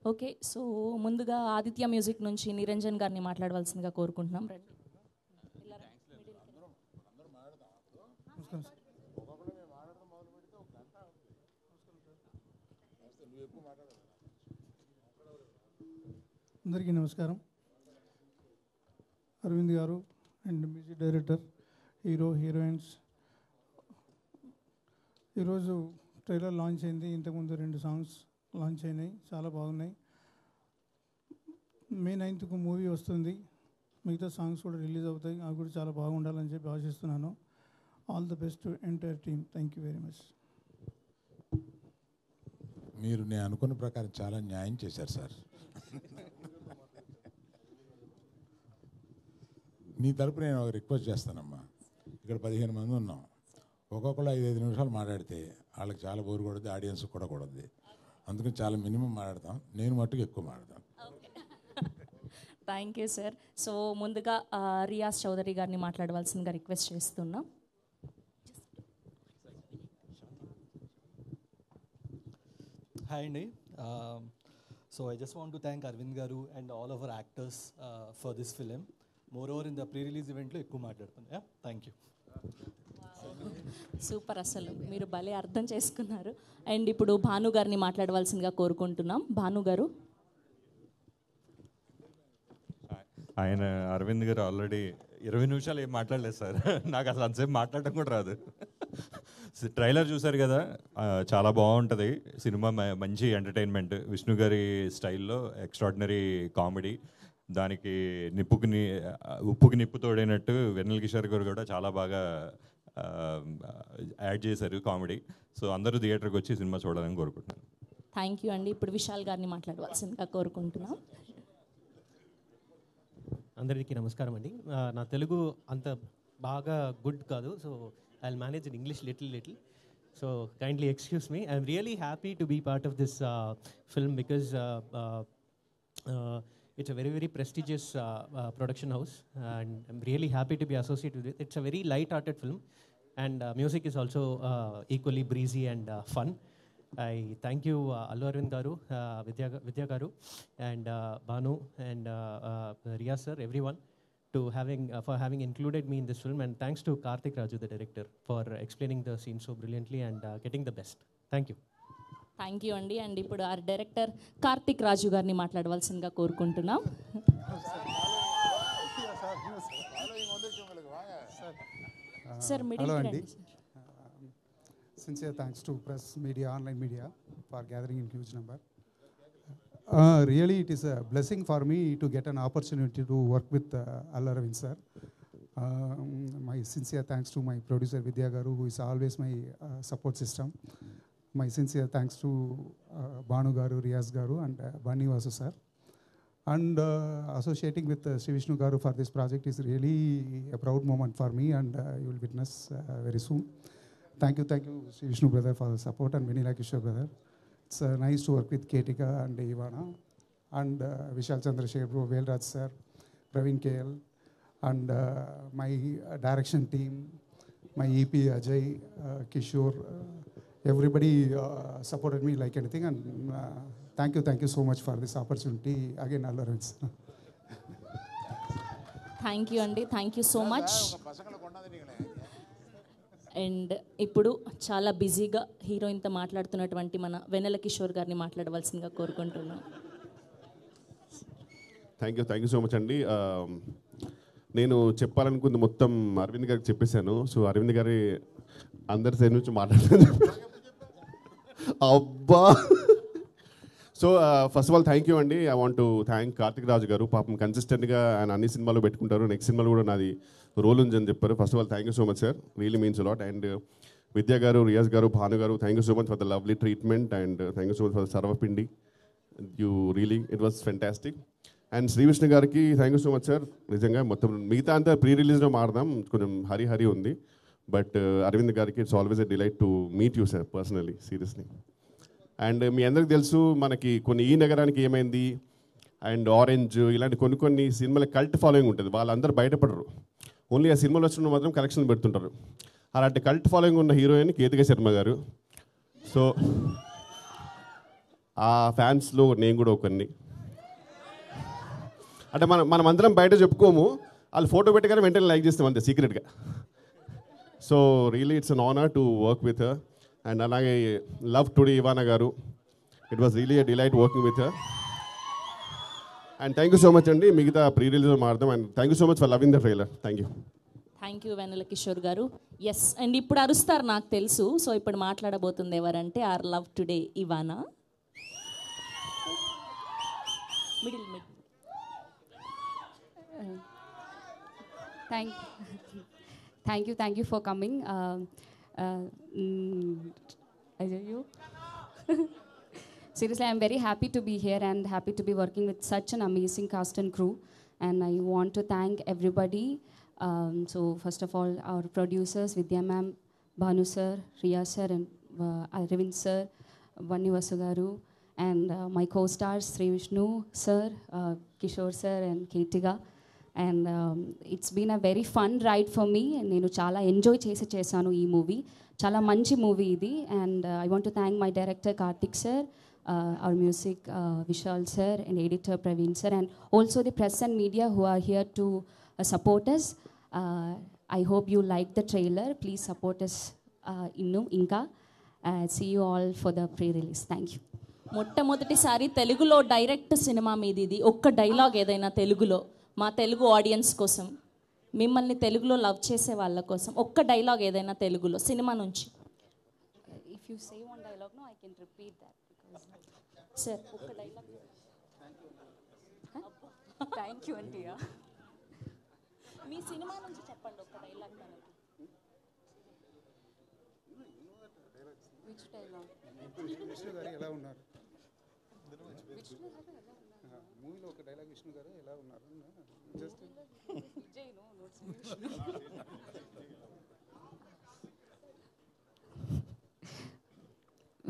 Okay, so ముందుగా Aditya music నుంచి నిరంజన్ గారిని మాట్లాడవలసిందిగా కోరుకుంటున్నాం. రండి. అందరికీ నమస్కారం. అరవింద్ గారు and music director, hero, heroines, ఈరోజు ట్రైలర్ లాంచ్ అయింది. ఇంతకుముందు 2 సాంగ్స్ లాంచ్ అయినాయి, చాలా బాగున్నాయి. మే 9th మూవీ వస్తుంది, మిగతా సాంగ్స్ కూడా రిలీజ్ అవుతాయి. అవి కూడా చాలా బాగుండాలని చెప్పి ఆశిస్తున్నాను. All the best to entire team. Thank you very much. మీరు నేను అనుకున్న ప్రకారం చాలా న్యాయం చేశారు సార్. నీ తరపు నేను ఒక రిక్వెస్ట్ చేస్తానమ్మా. ఇక్కడ 15 మంది ఉన్నాం, ఒక్కొక్కరు 5-5 నిమిషాలు మాట్లాడితే వాళ్ళకి చాలా బోరు కొడుద్ది, ఆడియన్స్ కూడా కొడుద్ది. అందుకని చాలా మినిమం మాట్లాడతాం, నేను మట్టుకు ఎక్కువ మాట్లాడతాను. Thank you sir. సో ముందుగా రియాజ్ చౌదరి గారిని మాట్లాడవలసిందిగా రిక్వెస్ట్ చేస్తున్నాం. Hi Andy. So I just want to thank Arvind Garu and all of our actors for this film. Moreover, in the pre-release event lo ekku maatladutunna. Yeah, thank you. Super, అసలు మీరు భలే అర్థం చేసుకున్నారు. And ఇప్పుడు భాను గారిని మాట్లాడవలసిందిగా కోరుకుంటున్నాం. భాను గారు. ఆయన అరవింద్ గారు ఆల్రెడీ 20 నిమిషాలు ఏం మాట్లాడలేదు సార్. నాకు అసలు అంతసేపు మాట్లాడటం కూడా రాదు. ట్రైలర్ చూసారు కదా, చాలా బాగుంటుంది సినిమా. మంచి ఎంటర్టైన్మెంట్, విష్ణు గారి స్టైల్లో ఎక్స్ట్రాడినరీ కామెడీ. దానికి ఉప్పుకి నిప్పు తోడైనట్టు వెన్నెల కిషోర్ గారు కూడా చాలా బాగా యాడ్ చేశారు కామెడీ. సో అందరూ థియేటర్కి వచ్చి సినిమా చూడాలని కోరుకుంటున్నాను. థ్యాంక్ యూ అండి. ఇప్పుడు విశాల్ గారిని మాట్లాడవలసిందిగా కోరుకుంటున్నాం. అందరికీ నమస్కారం అండి. నా తెలుగు అంత బాగా గుడ్ కాదు, so I will manage in English little. So kindly excuse me. I'm really happy to be part of this film because it's a very prestigious production house, and I'm really happy to be associated with it. It's a very light-hearted film, and music is also equally breezy and fun. I thank you Allu Arvind garu, Vidya garu, and Banu and Riyaz sir, everyone for having included me in this film, and thanks to Karthik Raju, the director, for explaining the scene so brilliantly and getting the best. Thank you. Thank you అండి. And ఇప్పుడు ఆ director Karthik రాజు గారిని మాట్లాడవలసిందిగా కోరుకుంటున్నాం. Sir hello అండి. Sincere thanks to press media, online media for gathering in huge number. Really it is a blessing for me to get an opportunity to work with Allu Arvind sir. My sincere thanks to my producer Vidya garu, who is always my support system. My sincere thanks to Banu garu, Riyaz garu, and Bani Vasu sir. And associating with Sri Vishnu garu for this project is really a proud moment for me, and you will witness very soon. Thank you Sri Vishnu brother for the support, and Venila Kishore brother. It's nice to work with Ketika and Ivana, and Vishal Chandrasekhar bro, Velraj sir, Praveen KL, and my direction team, my EP Ajay, Kishore, everybody supported me like anything, and thank you so much for this opportunity again, Allu Arvind. Thank you అండి. Thank you so much. And ఇప్పుడు చాలా బిజీగా హీరోయిన్తో మాట్లాడుతున్నటువంటి మన వెన్నెల కిషోర్ గారిని మాట్లాడవలసిందిగా కోరుకుంటున్నాం. Thank you so much అండి. నేను చెప్పాలనుకుంది మొత్తం అరవింద్ గారికి చెప్పేశాను. సో అరవింద్ గారి అందరి సైడ్ నుంచి మాట్లాడుతున్నాను. అబ్బా. So first of all thank you అండి. I want to thank Karthik Raju గారు. పాపం కన్సిస్టెంట్గా ఆయన అన్ని సినిమాలు పెట్టుకుంటారు. నెక్స్ట్ సినిమాలో కూడా నాది రోల్ ఉంది అని చెప్పారు. First of all thank you so much sir, really means a lot. And Vidya గారు, రియాజ్ గారు, భాను గారు, thank you so much for the lovely treatment, and thank you so much for the sarvapindi. You really it was fantastic. And Shri Vishnu గారికి thank you so much sir. నిజంగా మొత్తం మిగతా అంతా pre రిలీజ్లో మారదాం, కొంచెం హరి ఉంది. బట్ అరవింద్ గారికి it's always a delight to meet you sir personally, seriously. And మీ అందరికి తెలుసు మనకి కొన్ని ఈ నగరానికి ఏమైంది అండ్ ఆరెంజ్ ఇలాంటి కొన్ని సినిమాల కల్ట్ ఫాలోయింగ్ ఉంటుంది. వాళ్ళందరూ బయటపడరు, ఓన్లీ ఆ సినిమాలో వచ్చిన మాత్రం కలెక్షన్ పెడుతుంటారు. అలాంటి కల్ట్ ఫాలోయింగ్ ఉన్న హీరోయిన్ కేతిక శర్మ గారు. సో ఆ ఫ్యాన్స్లో నేను కూడా ఒకరిని. అంటే మనమందరం బయట చెప్పుకోము, వాళ్ళు ఫోటో పెట్టగానే వెంటనే లైక్ చేస్తాం అంతే సీక్రెట్గా. So really it's an honour to work with her. And అలాగే లవ్ టుడే ఇవానా గారు, it was really a delight working with her. And thank you so much అండి. మిగతా ప్రీ రిలీజ్ మారుదాం. And thank you so much for loving the trailer. Thank you. Thank you Vennela Kishore గారు. Yes, and ఇప్పుడు అరుస్తారు నాకు తెలుసు. So ఇప్పుడు మాట్లాడబోతుంది ఎవరంటే our love today Ivana. Middle Thank you for coming. Seriously, I'm very happy to be here and happy to be working with such an amazing cast and crew. And I want to thank everybody. So first of all, our producers, Vidya ma'am, Bhanu sir, Riya sir, and Arvind sir, Vanni Vasu garu, and my co-stars Sri Vishnu sir, Kishore sir, and Keetiga. And it's been a very fun ride for me. నేను చాలా enjoy చేశాను ఈ movie. చాలా మంచి movie ఇది. And I want to thank my director Karthik sir, our music Vishal sir, and editor Praveen sir, and also the press and media who are here to support us. I hope you like the trailer. Please support us ఇంకా. See you all for the pre-release. Thank you. మొట్టమొదటిసారి తెలుగులో direct cinema మీది ఇది. ఒక్క dialogue ఏదైనా తెలుగులో మా Telugu audience కోసం, మిమ్మల్ని తెలుగులో లవ్ చేసే వాళ్ళ కోసం ఒక్క డైలాగ్ ఏదైనా తెలుగులో సినిమా నుంచి. If you say one dialogue, no, I can repeat that. Sir ఒక్క డైలాగ్. Thank you, Antia. మీ సినిమా నుంచి చెప్పండి ఒక్క డైలాగ్. Which dialogue? విష్ణు గారు ఎలా ఉన్నారు? మూవీలో ఒక డైలాగ్ విష్ణు గారు ఎలా ఉన్నారు? జస్ట్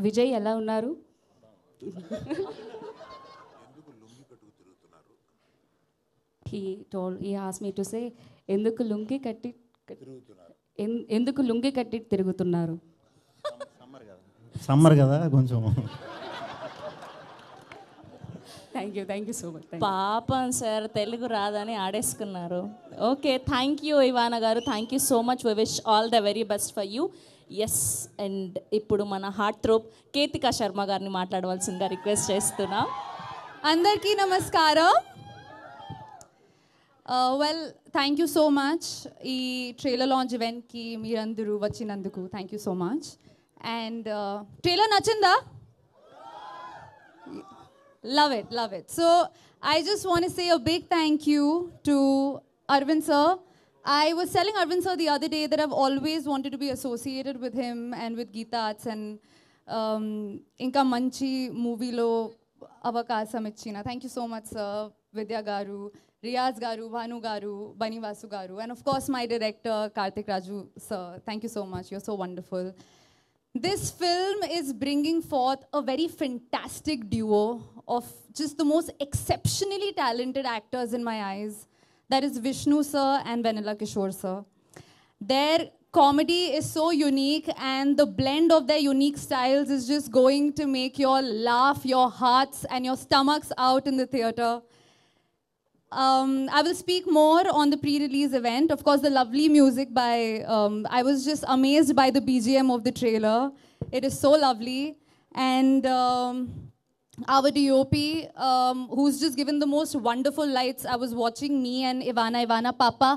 విజయ్ ఎలా ఉన్నారు? He asked me to say ఎందుకు లుంగి కట్టి తిరుగుతున్నారు? సమ్మర్ కదా కొంచెం. Thank you so much. పాపం సార్ తెలుగు రాదని ఆడేసుకున్నారు. ఓకే, థ్యాంక్ యూ ఇవానా గారు. Thank you so much. We wish all the very best for you. Yes, and ఇప్పుడు మన హార్ట్ థ్రోప్ కేతికా శర్మ గారిని మాట్లాడవలసిందిగా రిక్వెస్ట్ చేస్తున్నాం. అందరికీ నమస్కారం. Well, thank you so much ఈ ట్రైలర్ లాంచ్ ఈవెంట్కి మీరందరూ వచ్చినందుకు. Thank you so much. And trailer నచ్చిందా? Love it. So I just want to say a big thank you to Arvind sir. I was telling Arvind sir the other day that I've always wanted to be associated with him and with Geeta Arts, and inka manchi movie lo avakasam ichina. Thank you so much sir. Vidya garu, Riyaz garu, Bhanu garu, Bani Vasu garu, and of course my director Karthik Raju sir. Thank you so much. You're so wonderful. This film is bringing forth a very fantastic duo of just the most exceptionally talented actors in my eyes. That is Vishnu sir and Vanilla Kishore sir. Their comedy is so unique, and the blend of their unique styles is just going to make you all laugh your hearts and your stomachs out in the theater. I will speak more on the pre-release event. Of course, the lovely music by, I was just amazed by the BGM of the trailer. It is so lovely. And our DOP, who's just given the most wonderful lights. I was watching me and Ivana Papa,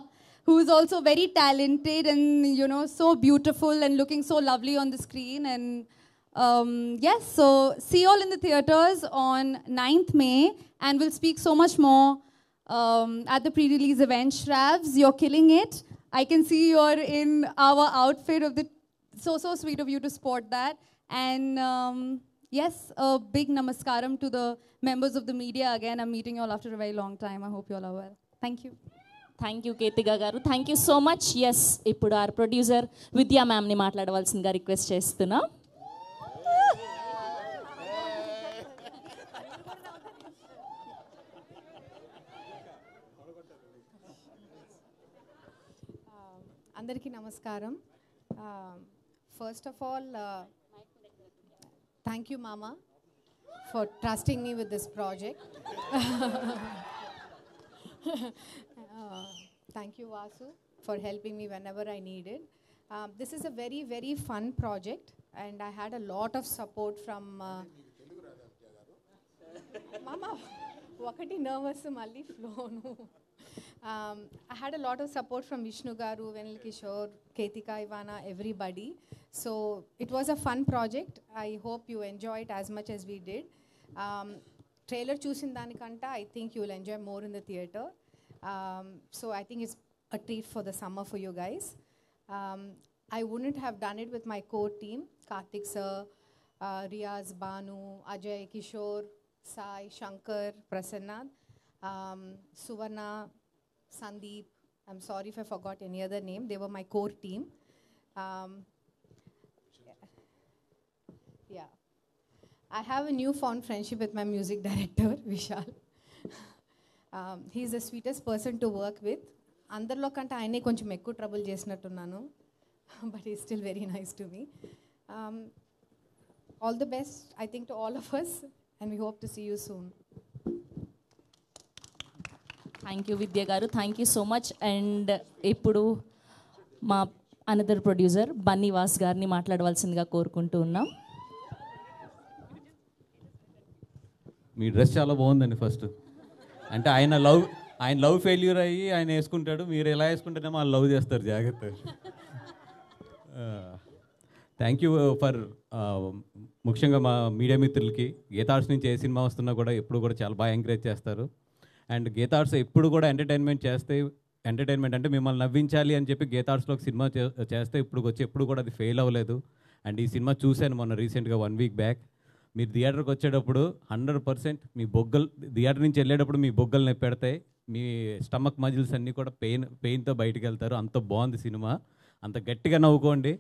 who is also very talented and, you know, so beautiful and looking so lovely on the screen. And yes, so see you all in the theaters on 9th May, and we'll speak so much more at the pre-release event. Shravs, you're killing it. I can see you're in our outfit of the, so sweet of you to sport that. And yes, a big namaskaram to the members of the media. Again, I'm meeting you all after a very long time. I hope you all are well. Thank you. Thank you Ketika గారు. Thank you so much. Yes, ఇప్పుడు our producer Vidya మ్యామ్ని మాట్లాడవలసిందిగా request చేస్తున్నా. అందరికీ నమస్కారం. First of all thank you మామా for trusting me with this project. Thank you, Vasu, for helping me whenever I needed. This is a very, very fun project, and I had a lot of support from... Mama, wakati nervous malli flow nu. I had a lot of support from Vishnu Garu, Venal Kishore, Ketika, Ivana, everybody. So it was a fun project. I hope you enjoy it as much as we did. Trailer chusin danikanta, I think you will enjoy more in the theatre. So I think it's a treat for the summer for you guys. I wouldn't have done it with my core team, Karthik sir, Riaz, Banu, Ajay, Kishore, Sai, Shankar, Prasanna, Suvarna, Sandeep. I'm sorry if I forgot any other name. They were my core team. Yeah. I have a newfound friendship with my music director, Vishal. He's the sweetest person to work with. Andarlo kanta ayane koncham ekku trouble chesinattunnanu, but he's still very nice to me. All the best, I think, to all of us, and we hope to see you soon. Thank you Vidya గారు, thank you so much. And ఇప్పుడు మా another producer Bunny Vas గారిని మాట్లాడవలసిందిగా కోరుకుంటూ ఉన్నాం. మీ dress చాలా బాగుందండి. First అంటే ఆయన లవ్ ఫెయిల్యూర్ అయ్యి ఆయన వేసుకుంటాడు, మీరు ఎలా వేసుకుంటేనేమో వాళ్ళు లవ్ చేస్తారు. జాగ్రత్త. థ్యాంక్ యూ ఫర్ ముఖ్యంగా మా మీడియా మిత్రులకి. గీతార్ట్స్ నుంచి ఏ సినిమా వస్తున్నా కూడా ఎప్పుడు కూడా చాలా బాగా ఎంకరేజ్ చేస్తారు. అండ్ గీతార్ట్స్ ఎప్పుడు కూడా ఎంటర్టైన్మెంట్ చేస్తే, ఎంటర్టైన్మెంట్ అంటే మిమ్మల్ని నవ్వించాలి అని చెప్పి గీతార్ట్స్లో ఒక సినిమా చేస్తే ఇప్పుడు వచ్చి ఎప్పుడు కూడా అది ఫెయిల్ అవ్వలేదు. అండ్ ఈ సినిమా చూశాను మొన్న రీసెంట్గా 1 వీక్ బ్యాక్. మీరు థియేటర్కి వచ్చేటప్పుడు 100% మీ బొగ్గలు, థియేటర్ నుంచి వెళ్ళేటప్పుడు మీ బొగ్గలు నొప్పి పెడతాయి, మీ స్టమక్ మజిల్స్ అన్నీ కూడా పెయిన్తో బయటకు వెళ్తారు. అంత బాగుంది సినిమా, అంత గట్టిగా నవ్వుకోండి.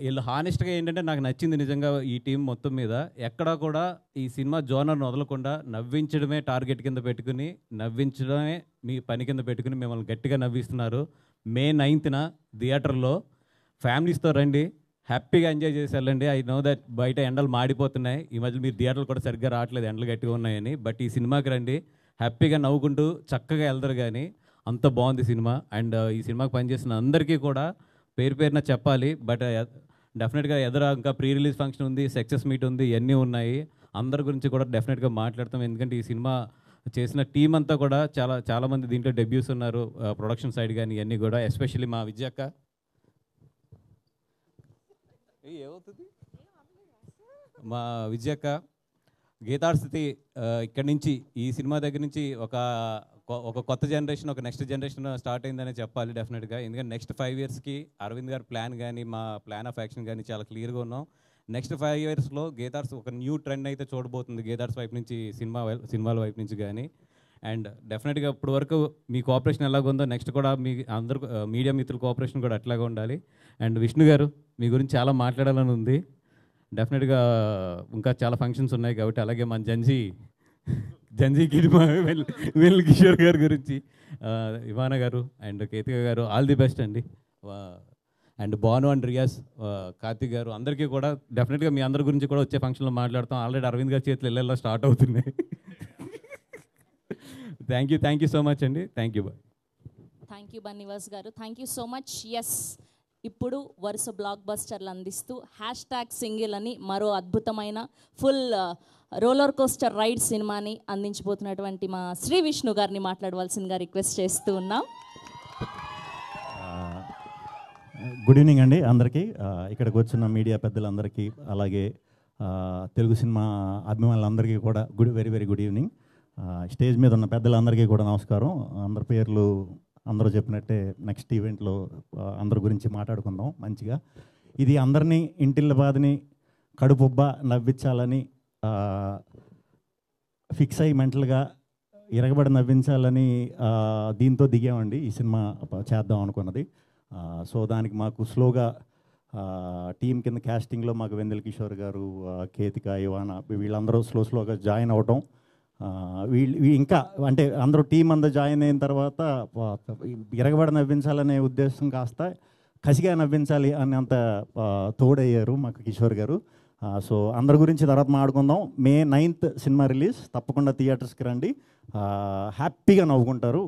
వీళ్ళు హానెస్ట్గా ఏంటంటే నాకు నచ్చింది నిజంగా ఈ టీం మొత్తం మీద. ఎక్కడా కూడా ఈ సినిమా జోనర్ను వదలకుండా నవ్వించడమే టార్గెట్ కింద పెట్టుకుని, నవ్వించడమే మీ పని కింద పెట్టుకుని మిమ్మల్ని గట్టిగా నవ్విస్తున్నారు. May 9th థియేటర్లో ఫ్యామిలీస్తో రండి, హ్యాపీగా ఎంజాయ్ చేసి వెళ్ళండి. ఐ నో దట్ బయట ఎండలు మాడిపోతున్నాయి, ఈ మధ్య మీరు థియేటర్లు కూడా సరిగ్గా రావట్లేదు, ఎండలు గట్టిగా ఉన్నాయని. బట్ ఈ సినిమాకి రండి, హ్యాపీగా నవ్వుకుంటూ చక్కగా వెళ్తారు. కానీ అంత బాగుంది సినిమా. అండ్ ఈ సినిమాకి పనిచేసిన అందరికీ కూడా పేరు పేరున చెప్పాలి. బట్ డెఫినెట్గా ఎదురు ఇంకా ప్రీ రిలీజ్ ఫంక్షన్ ఉంది, సక్సెస్ మీట్ ఉంది, ఇవన్నీ ఉన్నాయి. అందరి గురించి కూడా డెఫినెట్గా మాట్లాడతాం. ఎందుకంటే ఈ సినిమా చేసిన టీం అంతా కూడా చాలామంది దీంట్లో డెబ్యూస్ ఉన్నారు, ప్రొడక్షన్ సైడ్ కానీ ఇవన్నీ కూడా. ఎస్పెషల్లీ మా విజయక్క, ఏమవుతుంది మా విజయక్క గీతార్స్థితి ఇక్కడి నుంచి ఈ సినిమా దగ్గర నుంచి ఒక కొత్త జనరేషన్, ఒక నెక్స్ట్ జనరేషన్ స్టార్ట్ అయిందనే చెప్పాలి డెఫినెట్గా. ఎందుకంటే నెక్స్ట్ 5 yearsకి అరవింద్ గారి ప్లాన్ కానీ మా ప్లాన్ ఆఫ్ యాక్షన్ కానీ చాలా క్లియర్గా ఉన్నాం. నెక్స్ట్ 5 yearsలో గీతార్స్ ఒక న్యూ ట్రెండ్ అయితే చూడబోతుంది గీతార్స్ వైపు నుంచి, సినిమాల వైపు నుంచి కానీ. అండ్ డెఫినెట్గా ఇప్పుడు వరకు మీ కోఆపరేషన్ ఎలాగుందో నెక్స్ట్ కూడా మీ అందరు మీడియా మిత్రుల కోఆపరేషన్ కూడా అట్లాగే ఉండాలి. అండ్ విష్ణు గారు, మీ గురించి చాలా మాట్లాడాలని ఉంది. డెఫినెట్గా ఇంకా చాలా ఫంక్షన్స్ ఉన్నాయి కాబట్టి. అలాగే మన జంజీ కిడిమా వెల్ కిషోర్ గారి గురించి, ఇవానా గారు అండ్ కేతిక గారు, ఆల్ ది బెస్ట్ అండి. అండ్ బాను అండ్ రియాజ్, కార్తిక్ గారు, అందరికీ కూడా డెఫినెట్గా మీ అందరి గురించి కూడా వచ్చే ఫంక్షన్లో మాట్లాడతాం. ఆల్రెడీ అరవింద్ గారి చేతులు ఇళ్ళల్లో స్టార్ట్ అవుతున్నాయి. థ్యాంక్ యూ సో మచ్ అండి. Thank you. Thank you Bunny Vas garu, thank you so much. Yes, ఇప్పుడు వరుస బ్లాక్ బస్టర్లు అందిస్తూ #సింగిల్ అని మరో అద్భుతమైన ఫుల్ రోలర్ కోస్టర్ రైడ్ సినిమాని అందించబోతున్నటువంటి మా శ్రీ విష్ణు గారిని మాట్లాడవలసిందిగా రిక్వెస్ట్ చేస్తూ ఉన్నాం. గుడ్ ఈవినింగ్ అండి అందరికీ, ఇక్కడికి వచ్చిన మీడియా పెద్దలందరికీ, అలాగే తెలుగు సినిమా అభిమానులందరికీ కూడా very very good evening. Stage మీద ఉన్న పెద్దలందరికీ కూడా నమస్కారం. అందరి పేర్లు అందరూ చెప్పినట్టే నెక్స్ట్ ఈవెంట్లో అందరి గురించి మాట్లాడుకుందాం మంచిగా. ఇది అందరినీ ఇంటిల్ల బాధని కడుపుబ్బ నవ్వించాలని ఫిక్స్ అయ్యి మెంటల్గా ఇరగబడి నవ్వించాలని దీంతో దిగామండి ఈ సినిమా చేద్దాం అనుకున్నది. సో దానికి మాకు స్లోగా టీం కింద క్యాస్టింగ్లో మాకు వెందెల కిషోర్ గారు, కేతిక, ఇవానా వీళ్ళందరూ స్లోగా జాయిన్ అవటం, వీళ్ళు ఇంకా అంటే అందరూ టీం అంతా జాయిన్ అయిన తర్వాత ఇరగబడి నవ్వించాలనే ఉద్దేశం కాస్త కసిగా నవ్వించాలి అని అంత తోడయ్యారు మాకు కిషోర్ గారు. సో అందరి గురించి తర్వాత మాట్లాడుకుందాం. May 9th సినిమా రిలీజ్, తప్పకుండా థియేటర్స్కి రండి. హ్యాపీగా నవ్వుకుంటారు,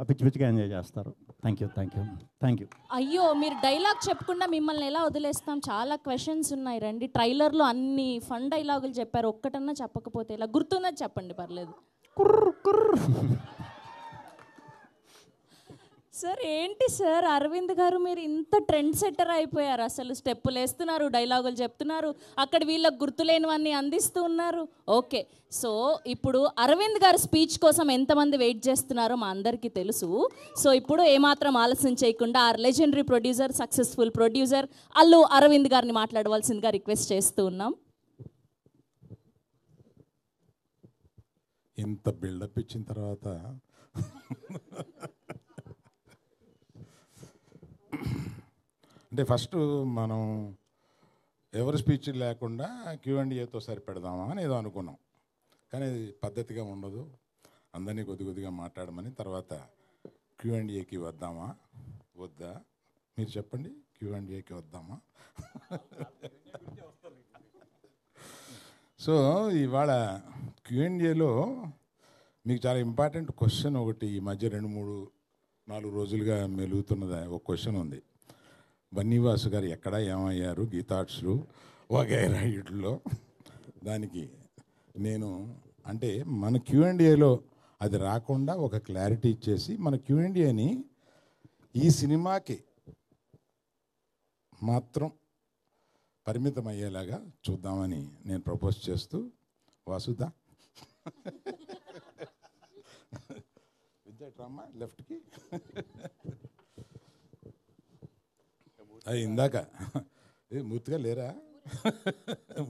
పిచ్చి పిచ్చిగా ఎంజాయ్ చేస్తారు. Thank you. అయ్యో, మీరు డైలాగ్ చెప్పకుండా మిమ్మల్ని ఎలా వదిలేస్తాం? చాలా క్వశ్చన్స్ ఉన్నాయి, రండి. ట్రైలర్లో అన్ని ఫన్ డైలాగులు చెప్పారు, ఒక్కటన్నా చెప్పకపోతే ఇలా గుర్తున్నది చెప్పండి, పర్లేదు. సార్ ఏంటి సార్ అరవింద్ గారు, మీరు ఇంత ట్రెండ్ సెట్టర్ అయిపోయారు. అసలు స్టెప్పులు వేస్తున్నారు, డైలాగులు చెప్తున్నారు, అక్కడ వీళ్ళకి గుర్తులేనివన్నీ అందిస్తూ ఉన్నారు. ఓకే, సో ఇప్పుడు అరవింద్ గారు స్పీచ్ కోసం ఎంతమంది వెయిట్ చేస్తున్నారో మా అందరికీ తెలుసు. సో ఇప్పుడు ఏమాత్రం ఆలస్యం చేయకుండా ఆ legendary producer, successful producer Allu Aravind గారిని మాట్లాడవలసిందిగా రిక్వెస్ట్ చేస్తూ ఉన్నాం. ఇంత బిల్డప్ ఇచ్చిన తర్వాత అంటే ఫస్ట్ మనం ఎవరి స్పీచ్ లేకుండా Q&Aతో సరిపెడదామా అని ఏదో అనుకున్నాం, కానీ అది పద్ధతిగా ఉండదు. అందరినీ కొద్దిగా మాట్లాడమని, తర్వాత Q&Aకి వద్దామా వద్దా మీరు చెప్పండి. Q&Aకి వద్దామా? సో ఇవాళ Q&Aలో మీకు చాలా ఇంపార్టెంట్ క్వశ్చన్ ఒకటి ఈ మధ్య 2-3-4 రోజులుగా మెలుగుతున్నది ఒక క్వశ్చన్ ఉంది. బన్నీవాసు గారు ఎక్కడ ఏమయ్యారు గీతార్ట్స్లు వగైరా వీటిలో. దానికి నేను అంటే మన Q&Aలో అది రాకుండా ఒక క్లారిటీ ఇచ్చేసి మన Q&Aని ఈ సినిమాకి మాత్రం పరిమితం అయ్యేలాగా చూద్దామని నేను ప్రపోజ్ చేస్తూ, వాసుదా విద్యాట్రామా లెఫ్ట్కి అది ఇందాక మూర్తిగా లేరా,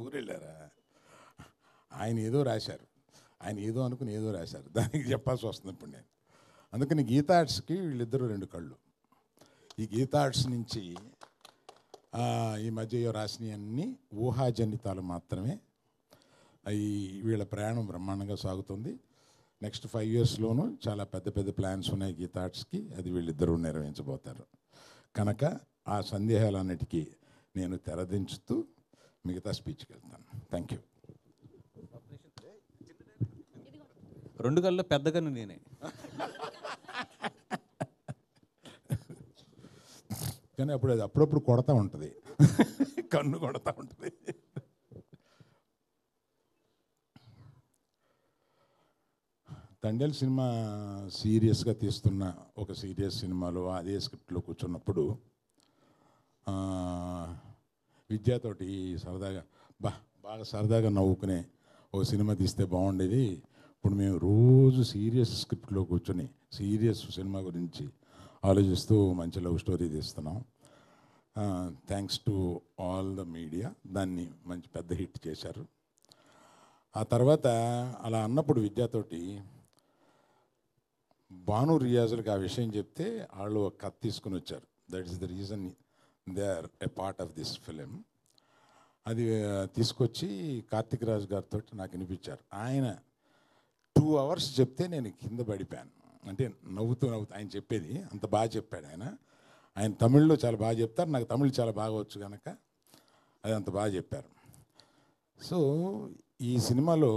ఊరెళ్ళారా? ఆయన ఏదో రాశారు, ఆయన ఏదో అనుకుని ఏదో రాశారు, దానికి చెప్పాల్సి వస్తుంది ఇప్పుడు నేను. అందుకని గీతార్ట్స్కి వీళ్ళిద్దరూ 2 కళ్ళు. ఈ గీతార్ట్స్ నుంచి ఈ మధ్య రాసినవన్నీ ఊహాజనితాలు మాత్రమే. వీళ్ళ ప్రయాణం బ్రహ్మాండంగా సాగుతుంది. నెక్స్ట్ 5 yearsలోనూ చాలా పెద్ద ప్లాన్స్ ఉన్నాయి గీతార్ట్స్కి, అది వీళ్ళిద్దరూ నెరవేర్చబోతారు. కనుక ఆ సందేహాలన్నిటికీ నేను తెరదించుతూ మిగతా స్పీచ్కి వెళ్తాను. Thank you. 2 కళ్ళు పెద్దగాను నేనే. కానీ అప్పుడు అది అప్పుడప్పుడు కొడతా ఉంటుంది, కన్ను కొడతా ఉంటుంది. తండేల్ సినిమా సీరియస్గా తీస్తున్న ఒక సీరియస్ సినిమాలో అదే స్క్రిప్ట్లో కూర్చున్నప్పుడు విద్యతోటి సరదాగా బాగా సరదాగా నవ్వుకునే ఓ సినిమా తీస్తే బాగుండేది. ఇప్పుడు మేము రోజు సీరియస్ స్క్రిప్ట్లో కూర్చొని సీరియస్ సినిమా గురించి ఆలోచిస్తూ మంచి లవ్ స్టోరీ తీస్తున్నాం. Thanks to all the media, దాన్ని మంచి పెద్ద హిట్ చేశారు. ఆ తర్వాత అలా అన్నప్పుడు విద్యతోటి భాను రియాజులకు ఆ విషయం చెప్తే వాళ్ళు ఒక కథ తీసుకుని వచ్చారు. That is the reason they are a part of this film. అది తీసుకొచ్చి కార్తిక్ రాజు గారితో నాకు వినిపించారు. ఆయన 2 hours చెప్తే నేను కింద పడిపోయాను. అంటే నవ్వుతూ ఆయన చెప్పేది అంత బాగా చెప్పాడు. ఆయన తమిళ్లో చాలా బాగా చెప్తారు, నాకు తమిళ్ చాలా బాగా వచ్చు కనుక అది అంత బాగా చెప్పారు. సో ఈ సినిమాలో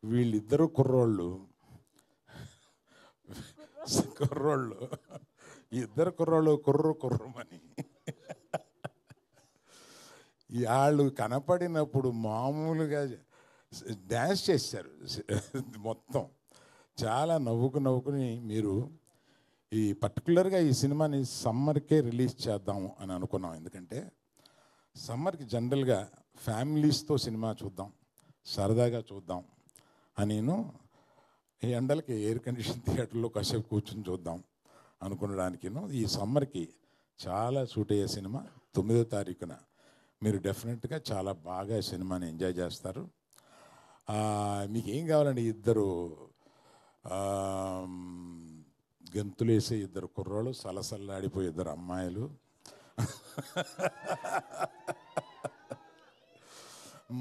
వీళ్ళిద్దరూ కుర్రోళ్ళు ఇద్దరు కుర్రోళ్ళు కుర్రమని వాళ్ళు కనపడినప్పుడు మామూలుగా డ్యాన్స్ చేశారు మొత్తం. చాలా నవ్వుకుని మీరు ఈ పర్టికులర్గా ఈ సినిమాని సమ్మర్కే రిలీజ్ చేద్దాము అని అనుకున్నాం. ఎందుకంటే సమ్మర్కి జనరల్గా ఫ్యామిలీస్తో సినిమా చూద్దాం, సరదాగా చూద్దాం అని ఈ ఎండలకి ఎయిర్ కండిషన్ థియేటర్లో కాసేపు కూర్చొని చూద్దాం అనుకునడానికి ఈ సమ్మర్కి చాలా సూట్ అయ్యే సినిమా. 9వ తారీఖున మీరు డెఫినెట్గా చాలా బాగా సినిమాని ఎంజాయ్ చేస్తారు. మీకు ఏం కావాలండి? ఇద్దరు గెంతులేసే 2 కుర్రోళ్ళు, సలసల్లాడిపోయే 2 అమ్మాయిలు,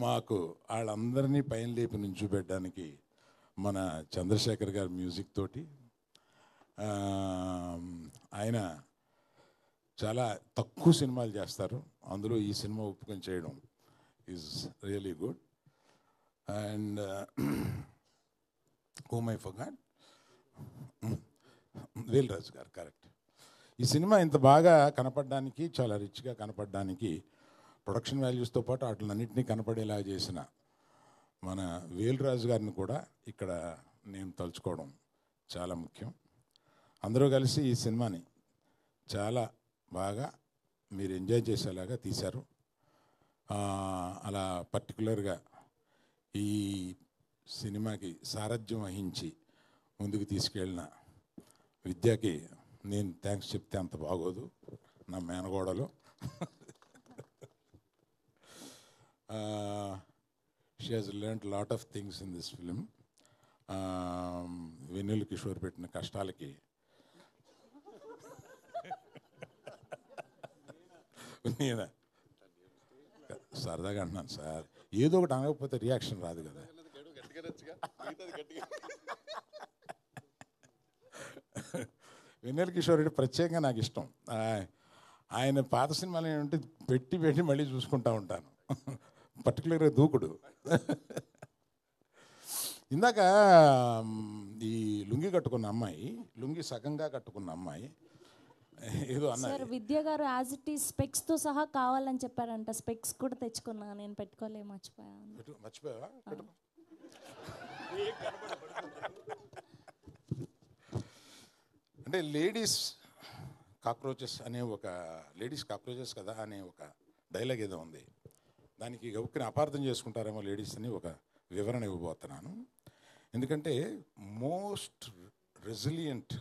మాకు వాళ్ళందరినీ పైన లేపి నుంచోబెట్టడానికి మన చంద్రశేఖర్ గారి మ్యూజిక్ తోటి. ఆయన చాలా తక్కువ సినిమాలు చేస్తారు, అందులో ఈ సినిమా ఒప్పుకొని చేయడం is really good. And whom I forgot? వేల్ రాజు గారు, కరెక్ట్. ఈ సినిమా ఇంత బాగా కనపడడానికి, చాలా రిచ్గా కనపడడానికి, ప్రొడక్షన్ వాల్యూస్తో పాటు వాటిలన్నింటినీ కనపడేలా చేసిన మన వేల్ రాజు గారిని కూడా ఇక్కడ నేను తలుచుకోవడం చాలా ముఖ్యం. అందరూ కలిసి ఈ సినిమాని చాలా బాగా మీరు ఎంజాయ్ చేసేలాగా తీశారు. అలా పర్టికులర్గా ఈ సినిమాకి సారథ్యం వహించి ముందుకు తీసుకెళ్ళిన విద్యకి నేను థ్యాంక్స్ చెప్తే అంత బాగోదు, నా మేనగోడలు. She has learned lot of things in this film. Vennela Kishore పెట్టిన కష్టాలకి నేను సరదాగా అంటున్నాను సార్, ఏదో ఒకటి అనకపోతే రియాక్షన్ రాదు కదా. వెన్నెల కిషోర్ రెడ్డి ప్రత్యేకంగా నాకు ఇష్టం. ఆయన పాత సినిమాలు ఏంటంటే పెట్టి పెట్టి మళ్ళీ చూసుకుంటూ ఉంటాను, పర్టికులర్గా దూకుడు. ఇందాక ఈ లుంగి కట్టుకున్న అమ్మాయి, లుంగి సగంగా కట్టుకున్న అమ్మాయి ఏదో అన్నారు. సార్ విద్య గారు యాజ్ ఇట్ ఈస్ స్పెక్స్తో సహా కావాలని చెప్పారంట. స్పెక్స్ కూడా తెచ్చుకున్నా, నేను పెట్టుకోలే, మర్చిపోయాను. మర్చిపోయావా? అంటే లేడీస్ కాక్రోచెస్ అనే ఒక, లేడీస్ కాక్రోచెస్ కదా అనే ఒక డైలాగ్ ఏదో ఉంది. దానికి గౌక్కిని అపార్థం చేసుకుంటారేమో లేడీస్ అని ఒక వివరణ ఇవ్వబోతున్నాను. ఎందుకంటే మోస్ట్ రెసిలియంట్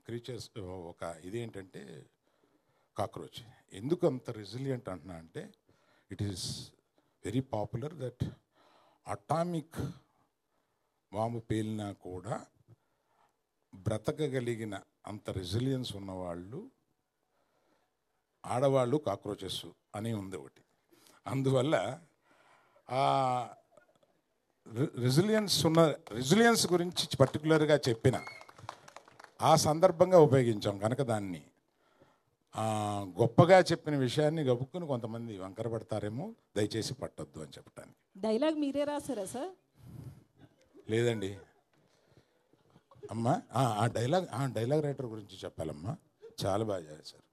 క్రీచర్స్ ఒక ఇదేంటంటే కాక్రోచ్. ఎందుకు అంత రెసిలియంట్ అంటున్నా అంటే it is very popular that atomic bomb పేలినా కూడా బ్రతకగలిగిన అంత రెసిలియన్స్ ఉన్నవాళ్ళు ఆడవాళ్ళు కాక్రోచెస్ అని ఉంది ఒకటి. అందువల్ల రెసిలియన్స్ గురించి పర్టికులర్గా చెప్పిన ఆ సందర్భంగా ఉపయోగించాం కనుక దాన్ని గొప్పగా చెప్పిన విషయాన్ని గబుక్కుని కొంతమంది వంకర పడతారేమో, దయచేసి పట్టొద్దు అని చెప్పడానికి. డైలాగ్ మీరే రాశారా సార్? లేదండి అమ్మా, ఆ డైలాగ్ రైటర్ గురించి చెప్పాలమ్మా, చాలా బాగా చేశారు.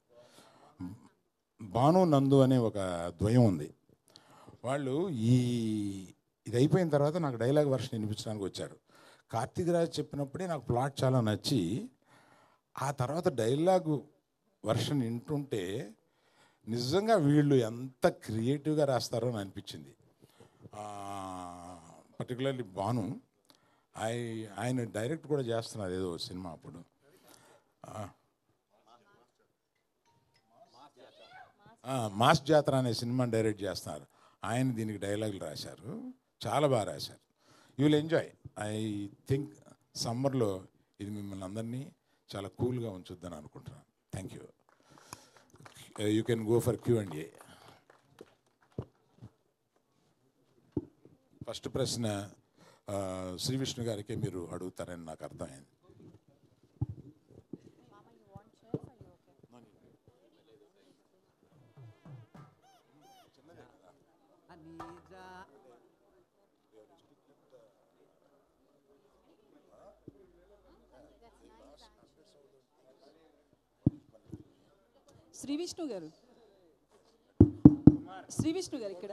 భాను నందు అనే ఒక ద్వయం ఉంది. వాళ్ళు ఇది అయిపోయిన తర్వాత నాకు డైలాగ్ వర్షన్ వినిపించడానికి వచ్చారు. కార్తీక్ రాజ్ చెప్పినప్పుడే నాకు ప్లాట్ చాలా నచ్చి, ఆ తర్వాత డైలాగు వర్షన్ వింటుంటే నిజంగా వీళ్ళు ఎంత క్రియేటివ్గా రాస్తారో అని అనిపించింది. పర్టికులర్లీ భాను, ఆయన డైరెక్ట్ కూడా చేస్తున్నారు ఏదో సినిమా అప్పుడు. మాస్ జాతర అనే సినిమా డైరెక్ట్ చేస్తున్నారు. ఆయన దీనికి డైలాగులు రాశారు, చాలా బాగా రాశారు. You will enjoy. I think సమ్మర్లో ఇది మిమ్మల్ని అందరినీ చాలా కూల్గా ఉంచుద్దని అనుకుంటున్నాను. Thank you. You can go for Q&A. First ప్రశ్న శ్రీ విష్ణు గారికే మీరు అడుగుతారని నాకు అర్థమైంది. శ్రీ విష్ణు గారు, శ్రీ విష్ణు గారు ఇక్కడ.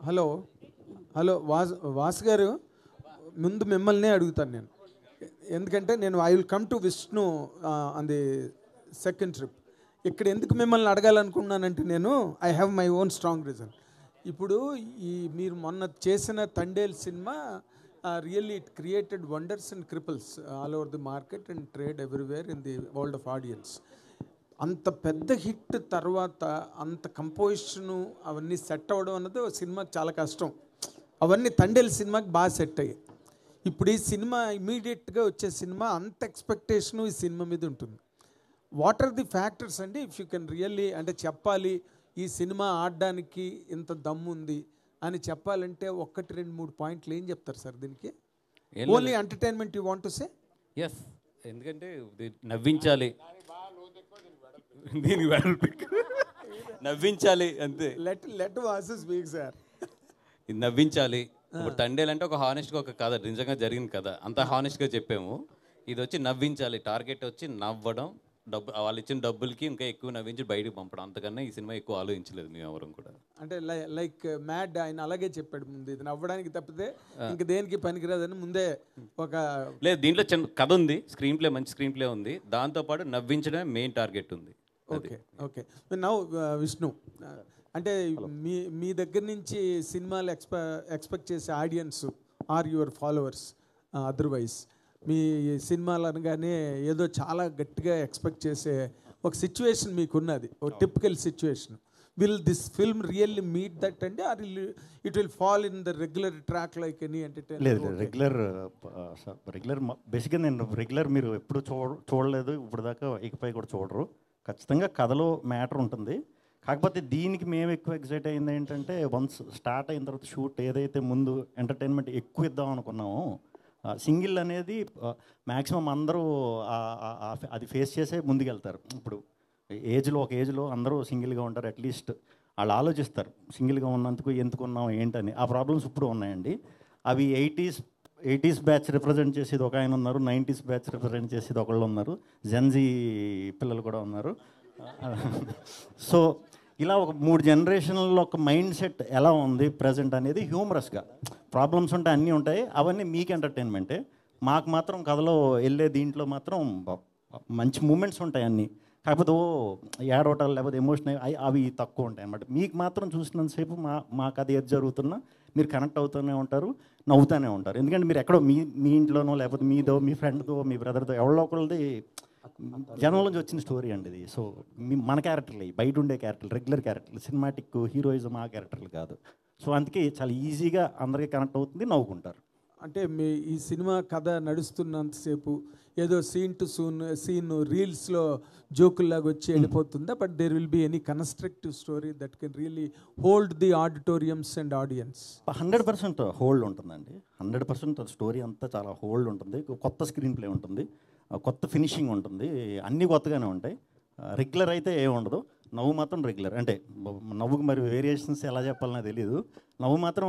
హలో హలో వాసు గారు, ముందు మిమ్మల్ని అడుగుతాను నేను, ఎందుకంటే నేను I will come to Vishnu on the second trip. ఇక్కడ ఎందుకు మిమ్మల్ని అడగాలనుకున్నానంటే నేను I have my own strong reason. ఇప్పుడు మీరు మొన్న చేసిన తండేల్ సినిమా really it created wonders and ripples all over the market and trade everywhere in the world of audience. అంత పెద్ద హిట్ తర్వాత అంత కంపోజిషను అవన్నీ సెట్ అవ్వడం అన్నది సినిమాకి చాలా కష్టం. అవన్నీ తండేల్ సినిమాకి బాగా సెట్ అయ్యాయి. ఇప్పుడు ఈ సినిమా ఇమీడియట్గా వచ్చే సినిమా అంత ఎక్స్పెక్టేషను ఈ సినిమా మీద ఉంటుంది. వాట్ ఆర్ ది ఫ్యాక్టర్స్ అండి, ఇఫ్ యూ కెన్ రియల్లీ అంటే చెప్పాలి ఈ సినిమా ఆడడానికి ఇంత దమ్ము ఉంది అని చెప్పాలంటే 1, 2, 3 పాయింట్లు ఏం చెప్తారు సార్ దీనికి? Only entertainment you want to say? Yes, ఎందుకంటే నవ్వించాలి. దీనికి వెడల్పు నవ్వించాలి అంతే. Let Vasu speak sir. ఇది నవ్వించాలి. ఇప్పుడు తండేలు అంటే ఒక హానెస్ట్గా ఒక కథ, నిజంగా జరిగిన కథ, అంత హానెస్ట్గా చెప్పాము. ఇది వచ్చి నవ్వించాలి, టార్గెట్ వచ్చి నవ్వడం, వాళ్ళు ఇచ్చిన డబ్బులకి ఇంకా ఎక్కువ నవ్వించి బయటకు పంపడం. అంతకన్నా ఈ సినిమా ఎక్కువ ఆలోచించలేదు మేము ఎవరం కూడా. అంటే లైక్ మ్యాడ్ ఆయన అలాగే చెప్పాడు ముందు, ఇది నవ్వడానికి తప్పితే ఇంక దేనికి పనికిరాదని ముందే ఒక లేదు. దీంట్లో చిన్న కథ ఉంది, స్క్రీన్ ప్లే మంచి స్క్రీన్ ప్లే ఉంది, దాంతోపాటు నవ్వించడమే మెయిన్ టార్గెట్ ఉంది. Okay okay. నౌ విష్ణు, అంటే మీ దగ్గర నుంచి సినిమాలు ఎక్స్పెక్ట్ చేసే audience are your followers, otherwise మీ సినిమాలు అనగానే ఏదో చాలా గట్టిగా ఎక్స్పెక్ట్ చేసే ఒక సిచ్యువేషన్ మీకున్నది, ఒక typical situation. Will this film really meet that అండి, or it will fall in the regular track like any entertainment? లేదు, రెగ్యులర్ బేసిక్గా నేను రెగ్యులర్ మీరు ఎప్పుడు చూడలేదు ఇప్పుడు దాకా, ఇకపై కూడా చూడరు. ఖచ్చితంగా కథలో మ్యాటర్ ఉంటుంది. కాకపోతే దీనికి మేము ఎక్కువ ఎక్సైట్ అయింది ఏంటంటే, వన్స్ స్టార్ట్ అయిన తర్వాత షూట్ ఏదైతే ముందు ఎంటర్టైన్మెంట్ ఎక్కువ ఇద్దాం అనుకున్నామో, సింగిల్ అనేది మ్యాక్సిమం అందరూ అది ఫేస్ చేసే ముందుకెళ్తారు. ఇప్పుడు ఒక ఏజ్లో అందరూ సింగిల్గా ఉంటారు, అట్లీస్ట్ వాళ్ళు ఆలోచిస్తారు సింగిల్గా ఉన్నందుకు ఎందుకున్నాం ఏంటని. ఆ ప్రాబ్లమ్స్ ఇప్పుడు ఉన్నాయండి. అవి 80s బ్యాచ్ రిప్రజెంట్ చేసేది ఒక ఆయన ఉన్నారు, 90s బ్యాచ్ రిప్రజెంట్ చేసేది ఒకళ్ళు ఉన్నారు, జెన్జీ పిల్లలు కూడా ఉన్నారు. సో ఇలా ఒక 3 జనరేషన్లో ఒక మైండ్ సెట్ ఎలా ఉంది ప్రజెంట్ అనేది హ్యూమరస్గా. ప్రాబ్లమ్స్ ఉంటాయి, అన్నీ ఉంటాయి, అవన్నీ మీకు ఎంటర్టైన్మెంటే. మాకు మాత్రం కథలో వెళ్ళే దీంట్లో మాత్రం మంచి మూమెంట్స్ ఉంటాయి అన్నీ. కాకపోతే ఏడవటాలు లేకపోతే ఎమోషనల్ అవి తక్కువ ఉంటాయి అన్నమాట. మీకు మాత్రం చూసినంతసేపు మాకు అది ఏది జరుగుతున్నా మీరు కనెక్ట్ అవుతూనే ఉంటారు, నవ్వుతూనే ఉంటారు. ఎందుకంటే మీరు ఎక్కడో మీ ఇంట్లోనో లేకపోతే మీదో మీ ఫ్రెండ్తో మీ బ్రదర్తో ఎవరో ఒకళ్ళది జనంలో నుంచి వచ్చిన స్టోరీ అండి ఇది. సో మన క్యారెక్టర్లు బయట ఉండే క్యారెక్టర్లు, రెగ్యులర్ క్యారెక్టర్లు, సినిమాటిక్ హీరోయిజం ఆ క్యారెక్టర్లు కాదు. సో అందుకే చాలా ఈజీగా అందరికీ కనెక్ట్ అవుతుంది, నవ్వుకుంటారు. అంటే మీ ఈ సినిమా కథ నడుస్తున్నంతసేపు ఏదో సీన్ రీల్స్లో జోకుల్లాగా వచ్చి వెళ్ళిపోతుందా? But there will be any constructive story that can really hold the auditoriums and audience? 100% hold ఉంటుందండి. 100% స్టోరీ అంతా చాలా హోల్డ్ ఉంటుంది. కొత్త స్క్రీన్ ప్లే ఉంటుంది, కొత్త ఫినిషింగ్ ఉంటుంది, అన్నీ కొత్తగానే ఉంటాయి. రెగ్యులర్ అయితే ఏమి ఉండదు. నవ్వు మాత్రం రెగ్యులర్. అంటే నవ్వుకు మరి వేరియేషన్స్ ఎలా చెప్పాలనే తెలియదు. నవ్వు మాత్రం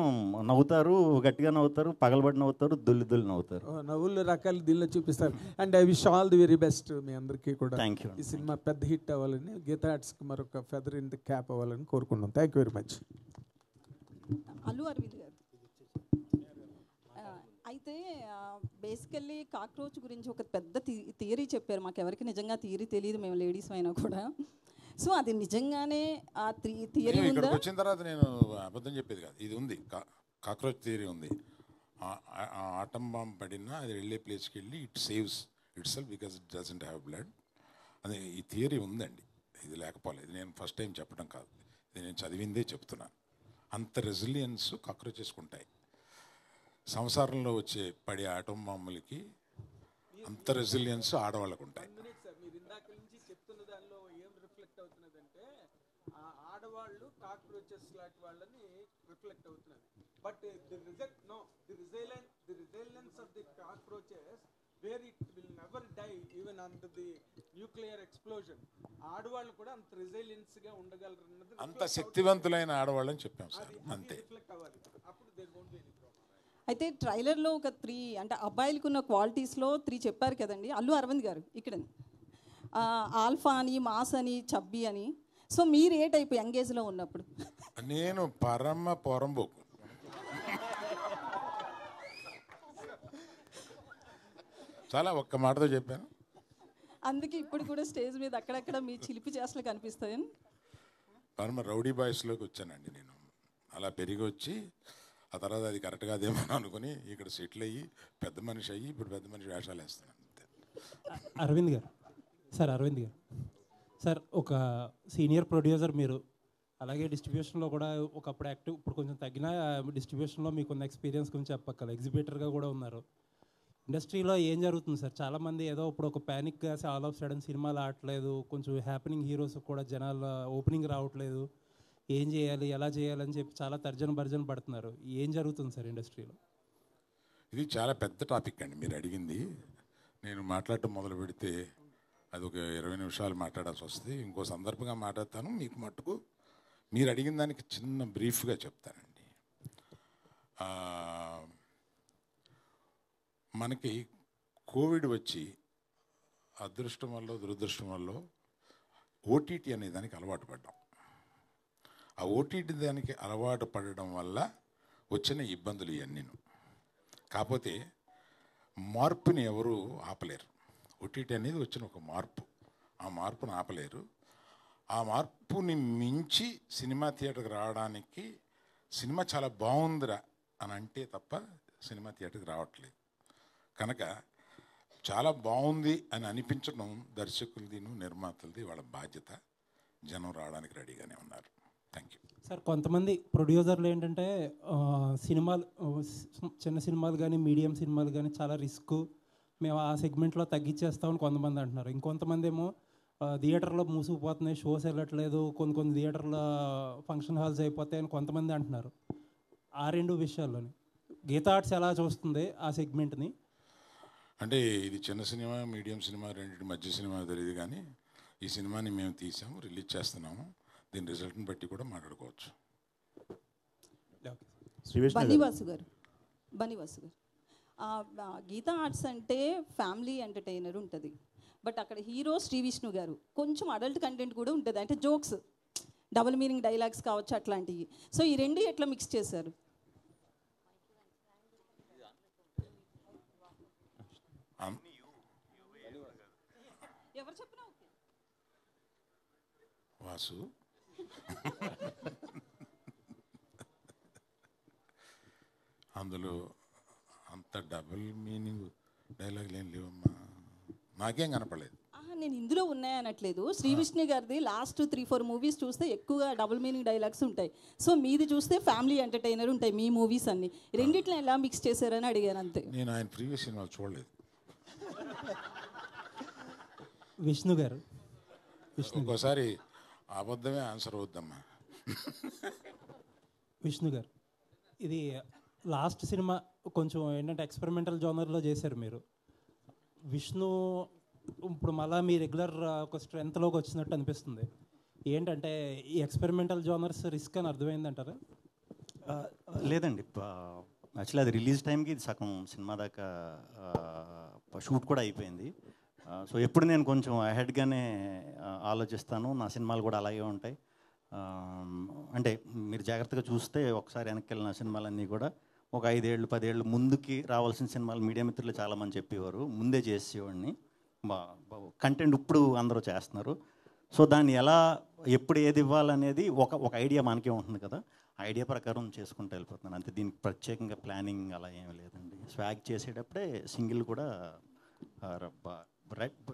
నవ్వుతారు, గట్టిగా నవ్వుతారు, పగలబడి నవ్వుతారు, దుల్లి నవ్వుతారు. నవ్వులు రకాలు దీనిలో చూపిస్తారు. And I wish all the very best మీ అందరికీ కూడా. Thank you. ఈ సినిమా పెద్ద హిట్ అవ్వాలని, గీతా ఆర్ట్స్కి మరొక ఫెదర్ ఇన్ ది క్యాప్ అవ్వాలని కోరుకున్నాం. Thank you very much. Allu Aravind గారు, అయితే బేసికల్లీ కాక్రోచ్ గురించి ఒక పెద్ద థియరీ చెప్పారు. మాకు ఎవరికి నిజంగా థియరీ తెలియదు, మేము లేడీస్ అయినా కూడా. సో అది నిజంగానే ఆ థియరీ ఉందా? వచ్చిన తర్వాత నేను అబద్ధం చెప్పేది కాదు, ఇది ఉంది, కాక్రోచ్ థియరీ ఉంది. ఆటం బాంబ్ పడినా అది వెళ్ళే ప్లేస్కి వెళ్ళి it saves it self because it doesn't have blood. అది ఈ థియరీ ఉందండి, ఇది లేకపోలేదు. నేను ఫస్ట్ టైం చెప్పడం కాదు, ఇది నేను చదివిందే చెప్తున్నాను. అంత రెసిలియన్స్ కాక్రోచెస్కి ఉంటాయి. సంసారంలో వచ్చే పడే ఆటం బాంబులకి అంత రెసిలియన్స్ ఆడవాళ్ళకు ఉంటాయి. ఆడవాళ్ళు కాక్రోచెస్ లాంటి వాళ్ళని రిఫ్లెక్ట్ అవుతున్నది. But the resilience of the cockroaches where it will never die even under the nuclear explosion. ఆడవాళ్ళు కూడా అంత రెసిలియన్స్ గా ఉండగలరు అన్నది, అంత శక్తివంతులైన ఆడవాళ్ళని చెప్పాం సార్, అంతే. అప్పుడు there won't be any problem. అయితే ట్రైలర్లో ఒక 3 అంటే అబ్బాయిలకు ఉన్న క్వాలిటీస్లో 3 చెప్పారు కదండి అల్లు అరవింద్ గారు ఇక్కడ. ఆల్ఫా అని, మాస్ అని, చబ్బీ అని. సో మీరు ఏ టైప్ యంగ్ ఏజ్లో ఉన్నప్పుడు? నేను పరమ పొరంబోకు. చాలా ఒక్క మాటతో చెప్పాను. అందుకే ఇప్పుడు కూడా స్టేజ్ మీద అక్కడక్కడ మీ చిలిపి చేష్టలు కనిపిస్తాయి. పరమ రౌడీ బాయ్స్లోకి వచ్చానండి నేను. అలా పెరిగి వచ్చి ఆ తర్వాత అది కరెక్ట్ కాదేమో అనుకుని ఇక్కడ సెటిల్ అయ్యి పెద్ద మనిషి అయ్యి ఇప్పుడు పెద్ద మనిషి వేషాలు వేస్తున్నాను. అరవింద్ గారు సార్, ఒక సీనియర్ ప్రొడ్యూసర్ మీరు, అలాగే డిస్ట్రిబ్యూషన్లో కూడా ఒకప్పుడు యాక్టివ్, ఇప్పుడు కొంచెం తగ్గిన డిస్ట్రిబ్యూషన్లో మీకున్న ఎక్స్పీరియన్స్ గురించి చెప్పక్కల. ఎగ్జిబిటర్గా కూడా ఉన్నారు. ఇండస్ట్రీలో ఏం జరుగుతుంది సార్? చాలామంది ఏదో ఇప్పుడు ఒక ప్యానిక్ కాసి ఆల్ ఆఫ్ సడన్ సినిమాలు ఆడట్లేదు, కొంచెం హ్యాపెనింగ్ హీరోస్ కూడా జనాలు ఓపెనింగ్ రావట్లేదు, ఏం చేయాలి, ఎలా చేయాలని చెప్పి చాలా భర్జన పడుతున్నారు. ఏం జరుగుతుంది సార్ ఇండస్ట్రీలో? ఇది చాలా పెద్ద టాపిక్ అండి మీరు అడిగింది. నేను మాట్లాడటం మొదలు పెడితే అది ఒక 20 నిమిషాలు మాట్లాడాల్సి వస్తుంది. ఇంకో సందర్భంగా మాట్లాడతాను. మీకు మట్టుకు మీరు అడిగిన దానికి చిన్న బ్రీఫ్గా చెప్తానండి. మనకి కోవిడ్ వచ్చి అదృష్టం వల్ల దురదృష్టం వల్ల ఓటీటీ అనే దానికి అలవాటు పడ్డాం. ఆ ఓటీటీ దానికి అలవాటు పడడం వల్ల వచ్చిన ఇబ్బందులు ఇవన్నీ. కాకపోతే మార్పుని ఎవరు ఆపలేరు. ఓటీటీ అనేది వచ్చిన ఒక మార్పు, ఆ మార్పుని ఆపలేరు. ఆ మార్పుని మించి సినిమా థియేటర్కి రావడానికి సినిమా చాలా బాగుందిరా అని అంటే తప్ప సినిమా థియేటర్కి రావట్లేదు. కనుక చాలా బాగుంది అని అనిపించడం దర్శకులది నిర్మాతలది వాళ్ళ బాధ్యత. జనం రావడానికి రెడీగానే ఉన్నారు. Thank you sir. కొంతమంది ప్రొడ్యూసర్లు ఏంటంటే సినిమాలు, చిన్న సినిమాలు కానీ మీడియం సినిమాలు కానీ చాలా రిస్క్, మేము ఆ సెగ్మెంట్లో తగ్గించేస్తామని కొంతమంది అంటున్నారు. ఇంకొంతమంది ఏమో థియేటర్లో మూసుకుపోతున్నాయి, షోస్ వెళ్ళట్లేదు, కొన్ని థియేటర్లో ఫంక్షన్ హాల్స్ అయిపోతాయని కొంతమంది అంటున్నారు. ఆ రెండు విషయాల్లోని గీతా ఆర్ట్స్ ఎలా చూస్తుంది ఆ సెగ్మెంట్ని? అంటే ఇది చిన్న సినిమా, మీడియం సినిమా, రెండింటి మధ్య సినిమా తెలియదు. కానీ ఈ సినిమాని మేము తీసాము, రిలీజ్ చేస్తున్నాము. దీని రిజల్ట్ని బట్టి కూడా మాట్లాడుకోవచ్చు. బనివాసు గారు, గీతా ఆర్ట్స్ అంటే ఫ్యామిలీ ఎంటర్టైనర్ ఉంటుంది, బట్ అక్కడ హీరో శ్రీ విష్ణు గారు. కొంచెం అడల్ట్ కంటెంట్ కూడా ఉంటుంది, అంటే జోక్స్, డబుల్ మీనింగ్ డైలాగ్స్ కావచ్చు, అట్లాంటివి. సో ఈ రెండు ఎట్లా మిక్స్ చేశారు? ఎవరు చెప్పినా ఓకే. వాసు అందులో అంత డబుల్ మీనింగ్ డైలాగులు ఏం లేవమ్మా, నాకేం కనపడలేదు. నేను ఇందులో ఉన్నాయనట్లేదు. శ్రీ విష్ణు గారిది లాస్ట్ 3-4 మూవీస్ చూస్తే ఎక్కువగా డబుల్ మీనింగ్ డైలాగ్స్ ఉంటాయి. సో మీది చూస్తే ఫ్యామిలీ ఎంటర్టైనర్ ఉంటాయి మీ మూవీస్ అన్ని. రెండిట్లో ఎలా మిక్స్ చేశారని అడిగాను అంతే. నేను ఆయన ప్రీవియస్ సినిమాలు చూడలేదు. విష్ణు గారు, ఇంకోసారి అబద్ధమే ఆన్సర్ అవుద్దమ్మా. విష్ణు గారు, ఇది లాస్ట్ సినిమా కొంచెం ఏంటంటే ఎక్స్పెరిమెంటల్ జోనర్లో చేశారు మీరు. విష్ణు ఇప్పుడు మళ్ళీ మీ రెగ్యులర్ ఒక స్ట్రెంత్లోకి వచ్చినట్టు అనిపిస్తుంది. ఏంటంటే ఈ ఎక్స్పెరిమెంటల్ జోనర్స్ రిస్క్ అని అర్థమైందంటారా? లేదండి, యాక్చువల్లీ అది రిలీజ్ టైంకి ఇది సగం సినిమా దాకా షూట్ కూడా అయిపోయింది. సో ఎప్పుడు నేను కొంచెం అహెడ్గానే ఆలోచిస్తాను. నా సినిమాలు కూడా అలాగే ఉంటాయి. అంటే మీరు జాగ్రత్తగా చూస్తే ఒకసారి వెనక్కి వెళ్ళిన సినిమాలన్నీ కూడా ఒక 5 ఏళ్ళు 10 ఏళ్ళు ముందుకి రావాల్సిన సినిమాలు మీడియా మిత్రులు చాలామంది చెప్పేవారు, ముందే చేసేవాడిని. కంటెంట్ ఇప్పుడు అందరూ చేస్తున్నారు. సో దాన్ని ఎలా ఎప్పుడు ఏది ఇవ్వాలనేది ఒక ఐడియా మనకే ఉంటుంది కదా, ఐడియా ప్రకారం చేసుకుంటూ వెళ్ళిపోతున్నాను అంతే. దీనికి ప్రత్యేకంగా ప్లానింగ్ అలా ఏమీ లేదండి. స్వాగ్ చేసేటప్పుడే సింగిల్ కూడా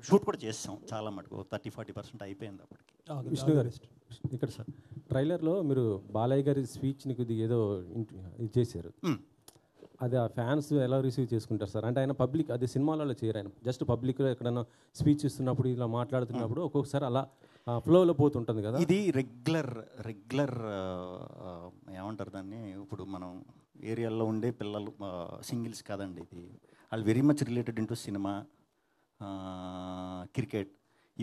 షూట్ కూడా చేసాం చాలా మటుకు, 30-40% అయిపోయింది అప్పటికి. విష్ణు గారు ఇక్కడ సార్, ట్రైలర్లో మీరు బాలయ్య గారి స్పీచ్ని కొద్దిగా ఏదో ఇది చేశారు. అది ఆ ఫ్యాన్స్ ఎలా రిసీవ్ చేసుకుంటారు సార్? అంటే ఆయన పబ్లిక్, అది సినిమాలలో చేయరు, ఆయన జస్ట్ పబ్లిక్లో ఎక్కడైనా స్పీచ్ ఇస్తున్నప్పుడు ఇలా మాట్లాడుతున్నప్పుడు ఒక్కొక్కసారి అలా ఫ్లోలో పోతుంటుంది కదా. ఇది రెగ్యులర్ ఏమంటారు దాన్ని, ఇప్పుడు మనం ఏరియాలో ఉండే పిల్లలు సింగిల్స్ కాదండి, ఇది వాళ్ళు very much related into cinema, cricket,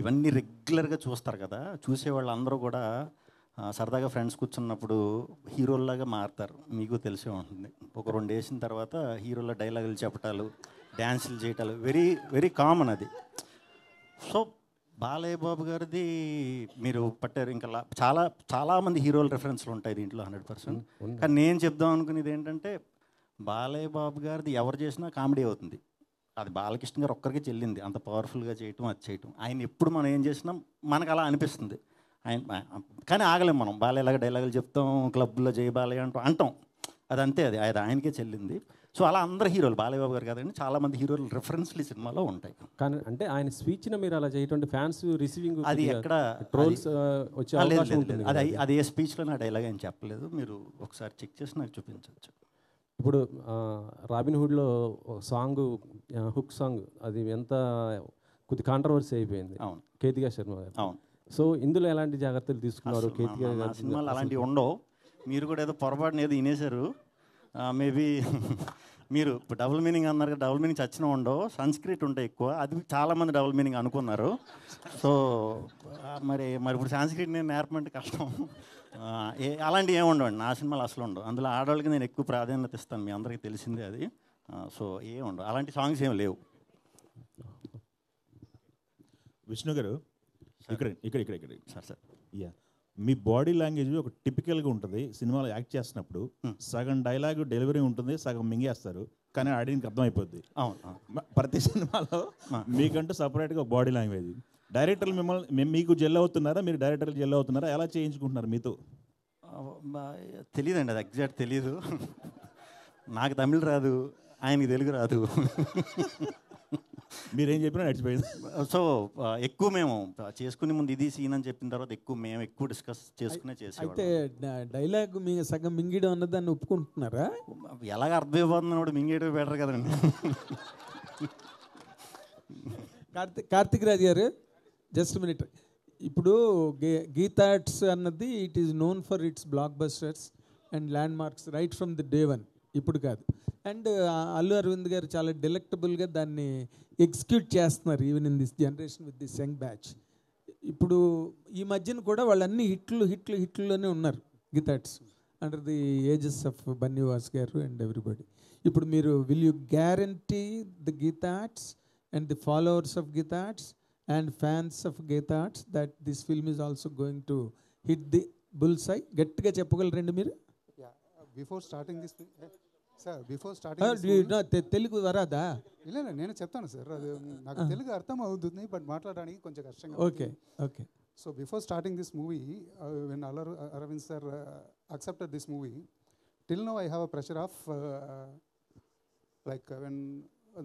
ఇవన్నీ రెగ్యులర్గా చూస్తారు కదా. చూసేవాళ్ళు అందరూ కూడా సరదాగా ఫ్రెండ్స్ కూర్చున్నప్పుడు హీరోల్లాగా మారుతారు. మీకు తెలిసే ఉంటుంది. ఒక 2 వేసిన తర్వాత హీరోల డైలాగులు చెప్పటాలు, డ్యాన్సులు చేయటాలు వెరీ కామన్ అది. సో బాలయ్య బాబు గారిది మీరు పట్టారు. ఇంకా చాలామంది హీరోల రెఫరెన్స్లు ఉంటాయి దీంట్లో 100%. కానీ నేను చెప్దాం అనుకునేది ఏంటంటే, బాలయ్య బాబు గారిది ఎవరు చేసినా కామెడీ అవుతుంది. అది బాలకృష్ణ గారు ఒక్కరికి చెల్లింది, అంత పవర్ఫుల్గా చేయటం, అది చేయటం. ఆయన ఎప్పుడు మనం ఏం చేసినా మనకు అలా అనిపిస్తుంది. ఆయన కానీ ఆగలేం మనం. బాలయ్యలాగా డైలాగులు చెప్తాం, క్లబ్లో జై బాలయ్య అంటాం, అది అంతే, అది ఆయనకే చెల్లింది. సో అలా అందరు హీరోలు, బాలయ్య బాబు గారు కాదండి, చాలామంది హీరోలు రెఫరెన్స్లు ఈ సినిమాలో ఉంటాయి. కానీ అంటే ఆయన స్పీచ్ని మీరు అలా చేయటం ఫ్యాన్స్ రిసీవింగ్ అది ఎక్కడ ట్రోల్స్ వచ్చే అవకాశం ఉంటుంది. అది ఏ స్పీచ్లో నా డైలాగ్ అని చెప్పలేదు, మీరు ఒకసారి చెక్ చేసి నాకు చూపించవచ్చు. ఇప్పుడు రాబిన్ హుడ్లో సాంగ్, హుక్ సాంగ్, అది ఎంత కొద్ది కాంట్రవర్సీ అయిపోయింది. అవును, కేతికా శర్మ గారు. అవును. సో ఇందులో ఎలాంటి జాగ్రత్తలు తీసుకున్నారు? కేతికా సినిమాలు అలాంటివి ఉండవు. మీరు కూడా ఏదో పొరపాటున ఏదో వినేశారు, మేబీ మీరు ఇప్పుడు డబుల్ మీనింగ్ అన్నారు కదా, డబుల్ మీనింగ్ చచ్చిన ఉండవు, సంస్క్రిట్ ఉంటాయి ఎక్కువ, అది చాలామంది డబుల్ మీనింగ్ అనుకున్నారు. సో మరి ఇప్పుడు సంస్క్రిట్ నేను నేర్పమంటే కష్టం. అలాంటివి ఏమి ఉండవండి నా సినిమాలు, అసలు ఉండవు. అందులో ఆడవాళ్ళకి నేను ఎక్కువ ప్రాధాన్యత ఇస్తాను, మీ అందరికీ తెలిసిందే అది. సో ఏమి ఉండవు, అలాంటి సాంగ్స్ ఏమి లేవు. విష్ణు గారు ఇక్కడ సార్ యా, మీ బాడీ లాంగ్వేజ్ ఒక టిపికల్గా ఉంటుంది. సినిమాలో యాక్ట్ చేస్తున్నప్పుడు సగం డైలాగ్ డెలివరీ ఉంటుంది, సగం మింగేస్తారు, కానీ ఆడియన్కి అర్థమైపోద్ది. ప్రతి సినిమాలో మీకంటూ సపరేట్గా బాడీ లాంగ్వేజ్. డైరెక్టర్లు మిమ్మల్ని మీకు జెల్ అవుతున్నారా, మీరు డైరెక్టర్లు జెల్ అవుతున్నారా, ఎలా చేయించుకుంటున్నారు మీతో? తెలియదండి, అది ఎగ్జాక్ట్ తెలీదు. నాకు తమిళ్ రాదు, ఆయనకి తెలుగు రాదు. మీరేం చెప్పినా నడిచిపోయింది. సో ఎక్కువ మేము చేసుకునే ముందు ఇది సీన్ అని చెప్పిన తర్వాత మేము ఎక్కువ డిస్కస్ చేసుకునే చేసేవాళ్ళం. అయితే డైలాగ్ మీ సగం మింగిడం అన్నదాన్ని ఒప్పుకుంటున్నారా? ఎలాగ అర్థమైపోతుంది కూడా మింగేయడం బెటర్ కదండి. కార్తిక్ రాజ్ గారు జస్ట్ మినిట్. ఇప్పుడు గీతాట్స్ అన్నది it is known for it's black busters and land marks right from the day one, ఇప్పుడు కాదు. అండ్ అల్లు అరవింద్ గారు చాలా డెలెక్టబుల్గా దాన్ని ఎగ్జిక్యూట్ చేస్తున్నారు even in this generation with this young batch. ఇప్పుడు ఈ మధ్యన కూడా వాళ్ళన్నీ హిట్లులోనే ఉన్నారు గీతాట్స్, under the ages of Bunny Vas గారు అండ్ ఎవ్రీబడి. ఇప్పుడు మీరు will you guarantee the గీతాట్స్ and the followers of గీతాట్స్ and fans of Geethats that this film is also going to hit the bullseye? గట్టిగా చెప్పగలరండి మీరు? Before starting this sir, before starting Telugu వరాదా? ಇಲ್ಲ నేను చెప్తాను సార్, అది నాకు తెలుగు అర్థం అవుతుంది, బట్ మాట్లాడడానికి కొంచెం కష్టంగా. Okay okay. So before starting this movie, when Aravind sir accepted this movie, till now I have a pressure of like when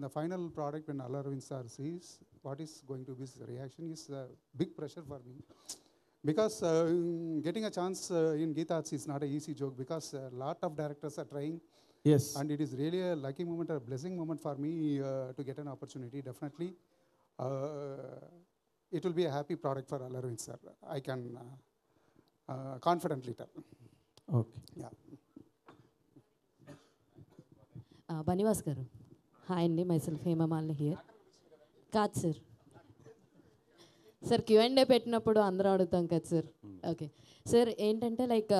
the final product, when Aravind sir sees what is going to be his reaction, is a big pressure for me, because getting a chance in Geethats is not an easy joke, because a lot of directors are trying. Yes. And it is really a lucky moment, a blessing moment for me to get an opportunity. Definitely it will be a happy product for Aravind sir, I can confidently tell. Okay. Yeah. Bunny Vas గారు, hi అండి, myself Hema Malini here. కాదు sir, sir Q&A పెట్టినప్పుడు అందరూ అడుగుతాం కదా sir. Okay sir, ఏంటంటే like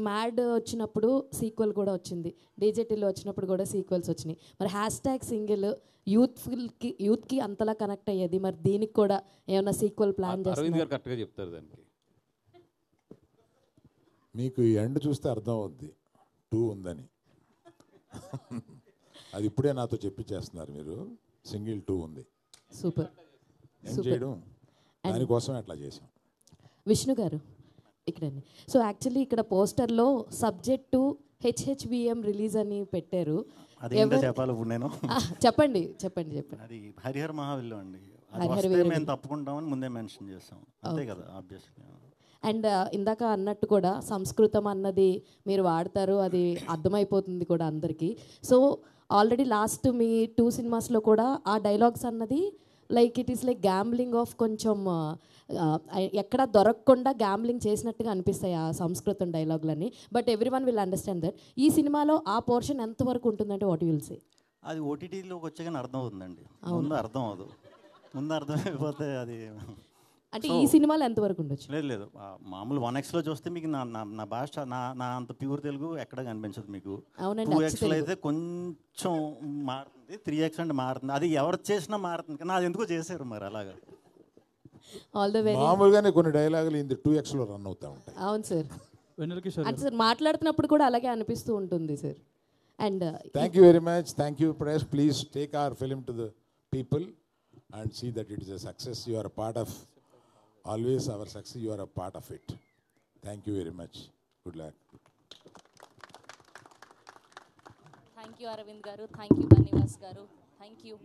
mad వచ్చినప్పుడు sequel కూడా వచ్చింది, డీజేటీలో వచ్చినప్పుడు కూడా సీక్వెల్స్ వచ్చినాయి. మరి హ్యాష్ట్యాగ్ సింగిల్ యూత్కి అంతలా కనెక్ట్ అయ్యేది, మరి దీనికి కూడా ఏమైనా సీక్వెల్ ప్లాన్ చేస్తారు? కరెక్ట్గా చెప్తారు దానికి. మీకు ఈ ఎండ్ చూస్తే అర్థం అవుద్ది 2 ఉందని. అది ఇప్పుడే నాతో చెప్పించేస్తున్నారు మీరు, సింగిల్ 2 ఉంది. సూపర్ చేయడం దానికోసం అట్లా చేసాం. విష్ణు గారు ఇక్కడండి. సో యాక్చువల్లీ ఇక్కడ పోస్టర్లో సబ్జెక్టు HHVM రిలీజ్ అని పెట్టారు. చెప్పాలి ఇప్పుడు నేను? చెప్పండి. అది హరిహర మహావిల్లు అండి, మేము తప్పుకుంటామని ముందే మెన్షన్ చేస్తాం, అంతే కదా ఆబ్వియస్లీ. అండ్ ఇందాక అన్నట్టు కూడా సంస్కృతం అన్నది మీరు వాడతారు, అది అర్థమైపోతుంది కూడా అందరికీ. సో ఆల్రెడీ లాస్ట్ మీ 2 సినిమాస్లో కూడా ఆ డైలాగ్స్ అన్నది like it is like gambling of, కొంచెం ఎక్కడ దొరకకుండా గ్యాంబ్లింగ్ చేసినట్టుగా అనిపిస్తాయి ఆ సంస్కృతం డైలాగులన్నీ. But every one will understand that. ఈ సినిమాలో ఆ పోర్షన్ ఎంతవరకు ఉంటుందంటే వాట్ విల్ సే? అది ఓటీటీలోకి వచ్చాకనే అర్థం అవుతుందండి, ముందు అర్థం అవ్వదు. ముందు అర్థమైపోతే అది అంటే ఈ సినిమాలో ఎంతవరకు ఉండొచ్చు? లేదు మామూలు 1Xలో చూస్తే మీకు నా భాష నా అంత ప్యూర్ తెలుగు ఎక్కడ కనిపించదు మీకు. 2Xలో అయితే కొంచెం మారుతుంది, 3X అంటే మారుతుంది. అది ఎవరు చేసినా మారుతుంది, కానీ అది ఎందుకో చేశారు మరి అలాగా. మామూలుగానే కొన్ని డైలాగులు ఇది 2Xలో రన్ అవుతా ఉంటాయి. అవును సార్, అంటే సార్ మాట్లాడుతున్నప్పుడు కూడా అలాగే అనిపిస్తూ ఉంటుంది sir. And thank you very much. Thank you press. Please take our film to the people and see that it is a success. You are a part of always our success. You are a part of it. Thank you very much. Good luck. Thank you Aravind garu. Thank you Bannivas garu. Thank you.